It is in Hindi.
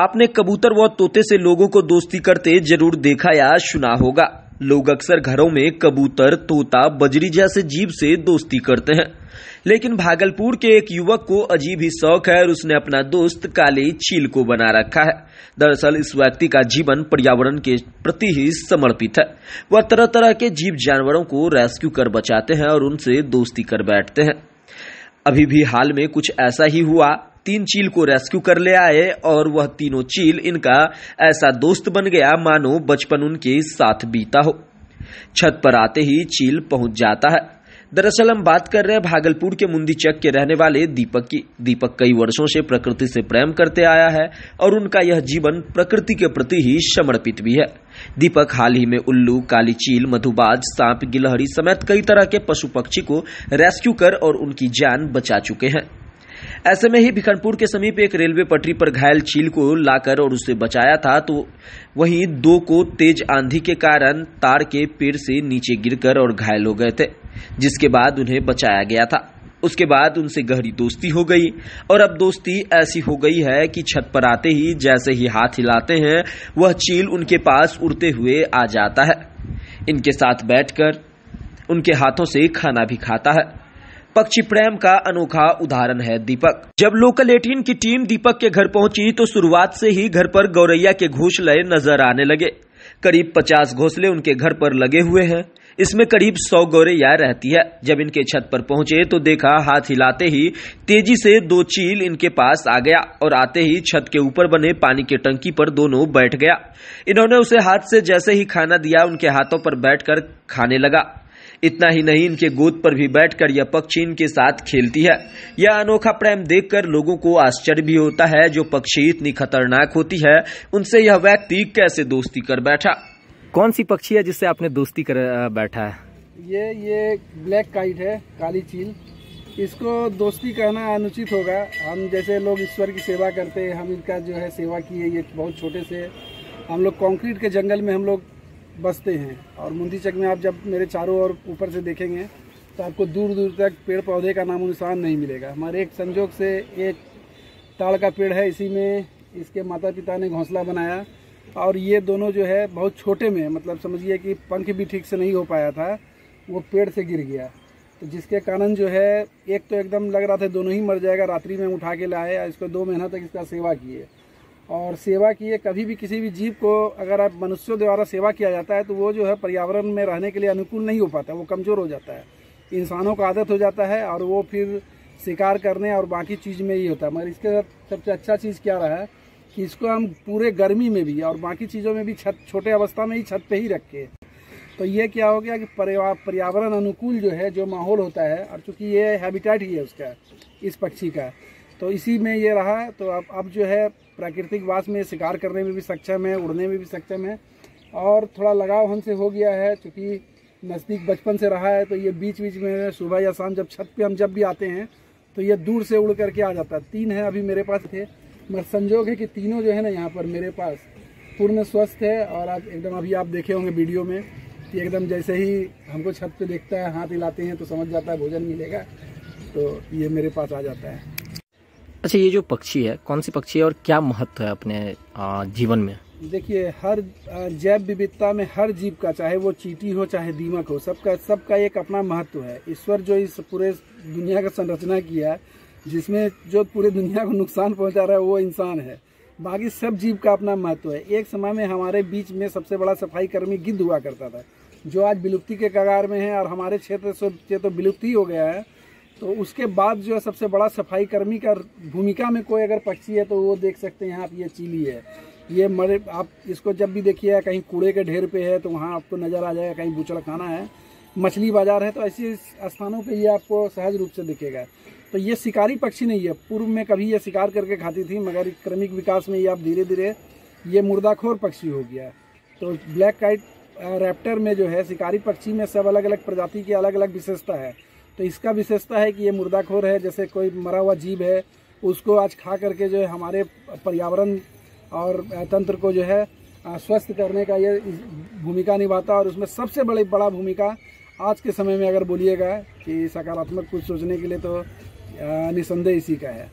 आपने कबूतर व तोते से लोगों को दोस्ती करते जरूर देखा या सुना होगा। लोग अक्सर घरों में कबूतर, तोता, बजरी जैसे जीव से दोस्ती करते हैं, लेकिन भागलपुर के एक युवक को अजीब ही शौक है और उसने अपना दोस्त काली चील को बना रखा है। दरअसल इस व्यक्ति का जीवन पर्यावरण के प्रति ही समर्पित है। वह तरह तरह के जीव जानवरों को रेस्क्यू कर बचाते हैं और उनसे दोस्ती कर बैठते हैं। अभी भी हाल में कुछ ऐसा ही हुआ। 3 चील को रेस्क्यू कर ले आए और वह तीनों चील इनका ऐसा दोस्त बन गया मानो बचपन उनके साथ बीता हो। छत पर आते ही चील पहुंच जाता है। दरअसल हम बात कर रहे हैं भागलपुर के मुंदीचक के रहने वाले दीपक की। दीपक कई वर्षों से प्रकृति से प्रेम करते आया है और उनका यह जीवन प्रकृति के प्रति ही समर्पित भी है। दीपक हाल ही में उल्लू, काली चील, मधुबाज, सांप, गिलहरी समेत कई तरह के पशु पक्षी को रेस्क्यू कर और उनकी जान बचा चुके हैं। ऐसे में ही भिखनपुर के समीप एक रेलवे पटरी पर घायल चील को लाकर और उसे बचाया था, तो वहीं 2 को तेज आंधी के कारण तार के पेड़ से नीचे गिरकर और घायल हो गए थे, जिसके बाद उन्हें बचाया गया था। उसके बाद उनसे गहरी दोस्ती हो गई और अब दोस्ती ऐसी हो गई है कि छत पर आते ही जैसे ही हाथ हिलाते हैं वह चील उनके पास उड़ते हुए आ जाता है। इनके साथ बैठकर उनके हाथों से खाना भी खाता है। पक्षी प्रेम का अनोखा उदाहरण है दीपक। जब लोकल 18 की टीम दीपक के घर पहुंची तो शुरुआत से ही घर पर गौरैया के घोंसले नजर आने लगे। करीब 50 घोंसले उनके घर पर लगे हुए हैं। इसमें करीब 100 गौरैया रहती है। जब इनके छत पर पहुंचे तो देखा हाथ हिलाते ही तेजी से 2 चील इनके पास आ गया और आते ही छत के ऊपर बने पानी की टंकी पर दोनों बैठ गया। इन्होंने उसे हाथ से जैसे ही खाना दिया उनके हाथों पर बैठकर खाने लगा। इतना ही नहीं, इनके गोद पर भी बैठकर यह पक्षी इनके साथ खेलती है। यह अनोखा प्रेम देखकर लोगों को आश्चर्य भी होता है। जो पक्षी इतनी खतरनाक होती है उनसे यह व्यक्ति कैसे दोस्ती कर बैठा। कौन सी पक्षी है जिससे आपने दोस्ती कर बैठा है? ये ब्लैक काइट है, काली चील। इसको दोस्ती कहना अनुचित होगा। हम जैसे लोग ईश्वर की सेवा करते हैं, हम इनका जो है सेवा किए। ये बहुत छोटे से हम लोग कंक्रीट के जंगल में हम लोग बसते हैं और मुंदीचक में आप जब मेरे चारों ओर ऊपर से देखेंगे तो आपको दूर दूर तक पेड़ पौधे का नामो निशान नहीं मिलेगा। हमारे एक संजोग से एक ताड़ का पेड़ है, इसी में इसके माता पिता ने घोंसला बनाया और ये दोनों जो है बहुत छोटे में, मतलब समझिए कि पंख भी ठीक से नहीं हो पाया था, वो पेड़ से गिर गया। तो जिसके कारण जो है एक तो एकदम लग रहा था दोनों ही मर जाएगा। रात्रि में उठा के लाए, इसको 2 महीना तक इसका सेवा किए और सेवा किए। कभी भी किसी भी जीव को अगर आप मनुष्यों द्वारा सेवा किया जाता है तो वो जो है पर्यावरण में रहने के लिए अनुकूल नहीं हो पाता, वो कमज़ोर हो जाता है, इंसानों का आदत हो जाता है और वो फिर शिकार करने और बाकी चीज़ में ही होता है। मगर इसके साथ सबसे अच्छा चीज़ क्या रहा है कि इसको हम पूरे गर्मी में भी और बाकी चीज़ों में भी छत, छोटे अवस्था में ही छत पे ही रखे। तो ये क्या हो गया कि पर्यावरण अनुकूल जो है जो माहौल होता है, और चूँकि ये हैबिटेट ही है उसका, इस पक्षी का, तो इसी में ये रहा। तो अब जो है प्राकृतिक वास में शिकार करने में भी सक्षम है, उड़ने में भी सक्षम है और थोड़ा लगाव हमसे हो गया है। चूँकि नज़दीक बचपन से रहा है तो ये बीच बीच में सुबह या शाम जब छत पे हम जब भी आते हैं तो ये दूर से उड़ करके आ जाता है। 3 है अभी मेरे पास थे, मगर संजोग है कि तीनों जो है ना यहाँ पर मेरे पास पूर्ण स्वस्थ है। और आज एकदम अभी आप देखे होंगे वीडियो में कि एकदम जैसे ही हमको छत पे देखता है, हाथ हिलाते हैं तो समझ जाता है भोजन मिलेगा, तो ये मेरे पास आ जाता है। अच्छा, ये जो पक्षी है कौन सी पक्षी है और क्या महत्व है अपने जीवन में? देखिए, हर जैव विविधता में हर जीव का, चाहे वो चींटी हो चाहे दीमक हो, सबका एक अपना महत्व है। ईश्वर जो इस पूरे दुनिया का संरचना किया, जिसमें जो पूरे दुनिया को नुकसान पहुंचा रहा है वो इंसान है। बाकी सब जीव का अपना महत्व है। एक समय में हमारे बीच में सबसे बड़ा सफाई कर्मी गिद्ध हुआ करता था, जो आज विलुप्ति के कगार में है और हमारे क्षेत्र से तो विलुप्ति हो गया है। तो उसके बाद जो है सबसे बड़ा सफाई कर्मी का भूमिका में कोई अगर पक्षी है तो वो देख सकते हैं आप, ये चीली है। ये मरे, आप इसको जब भी देखिए कहीं कूड़े के ढेर पे है तो वहाँ आपको नज़र आ जाएगा, कहीं बूचड़खाना है, मछली बाजार है, तो ऐसे स्थानों पे ये आपको सहज रूप से दिखेगा। तो ये शिकारी पक्षी नहीं है। पूर्व में कभी ये शिकार करके खाती थी, मगर क्रमिक विकास में ये आप धीरे धीरे ये मुर्दाखोर पक्षी हो गया। तो ब्लैक काइट रैप्टर में जो है शिकारी पक्षी में सब अलग अलग प्रजाति की अलग अलग विशेषता है। तो इसका विशेषता है कि ये मुर्दाखोर है। जैसे कोई मरा हुआ जीव है उसको आज खा करके जो है हमारे पर्यावरण और तंत्र को जो है स्वस्थ करने का ये भूमिका निभाता है। और उसमें सबसे बड़ा भूमिका आज के समय में अगर बोलिएगा कि सकारात्मक कुछ सोचने के लिए तो निसंदेह इसी का है।